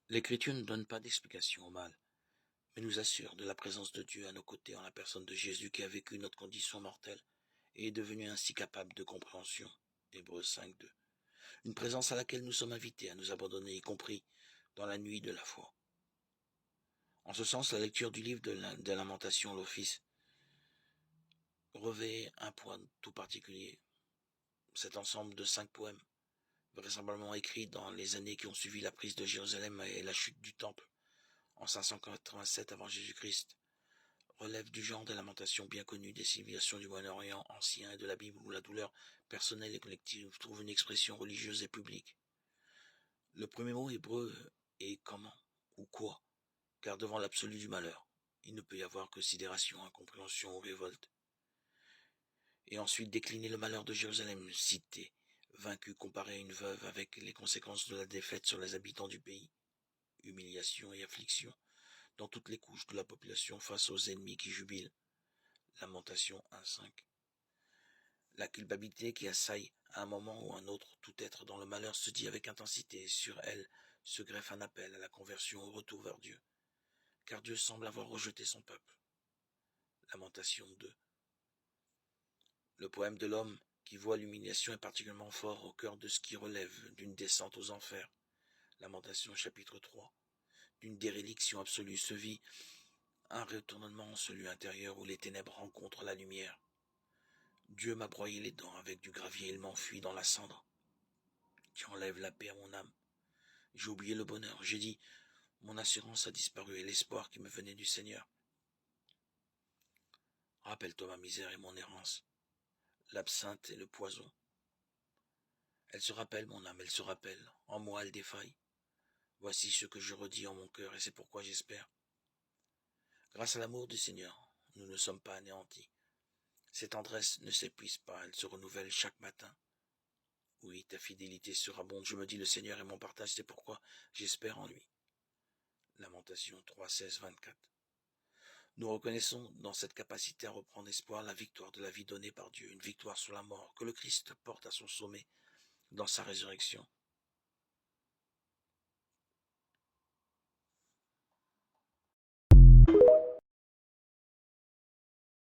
L'Écriture ne donne pas d'explication au mal, mais nous assure de la présence de Dieu à nos côtés en la personne de Jésus qui a vécu notre condition mortelle et est devenu ainsi capable de compréhension. Hébreux 5:2. Une présence à laquelle nous sommes invités à nous abandonner, y compris dans la nuit de la foi. En ce sens, la lecture du livre de Lamentation, l'Office, revêt un point tout particulier. Cet ensemble de 5 poèmes, vraisemblablement écrits dans les années qui ont suivi la prise de Jérusalem et la chute du Temple, en 587 avant Jésus-Christ, relève du genre des lamentations bien connues des civilisations du Moyen-Orient ancien et de la Bible où la douleur personnelle et collective trouve une expression religieuse et publique. Le premier mot hébreu est comment ou quoi, car devant l'absolu du malheur, il ne peut y avoir que sidération, incompréhension ou révolte. Et ensuite décliner le malheur de Jérusalem, cité, vaincu comparé à une veuve avec les conséquences de la défaite sur les habitants du pays, humiliation et affliction dans toutes les couches de la population face aux ennemis qui jubilent. Lamentation 1:5. La culpabilité qui assaille à un moment ou un autre tout être dont le malheur se dit avec intensité, et sur elle se greffe un appel à la conversion au retour vers Dieu, car Dieu semble avoir rejeté son peuple. Lamentation 2. Le poème de l'homme qui voit l'humiliation est particulièrement fort au cœur de ce qui relève d'une descente aux enfers. Lamentation chapitre 3. D'une déréliction absolue se vit un retournement en ce lieu intérieur où les ténèbres rencontrent la lumière. Dieu m'a broyé les dents avec du gravier, il m'enfuit dans la cendre. Tu enlèves la paix à mon âme. J'ai oublié le bonheur. J'ai dit, mon assurance a disparu et l'espoir qui me venait du Seigneur. Rappelle-toi ma misère et mon errance, l'absinthe et le poison. Elle se rappelle, mon âme, elle se rappelle. En moi, elle défaille. Voici ce que je redis en mon cœur et c'est pourquoi j'espère. Grâce à l'amour du Seigneur, nous ne sommes pas anéantis. Ses tendresses ne s'épuisent pas, elles se renouvellent chaque matin. Oui, ta fidélité sera bonne. Je me dis, le Seigneur est mon partage, c'est pourquoi j'espère en lui. Lamentation 3, 16, 24. Nous reconnaissons dans cette capacité à reprendre espoir la victoire de la vie donnée par Dieu, une victoire sur la mort que le Christ porte à son sommet dans sa résurrection.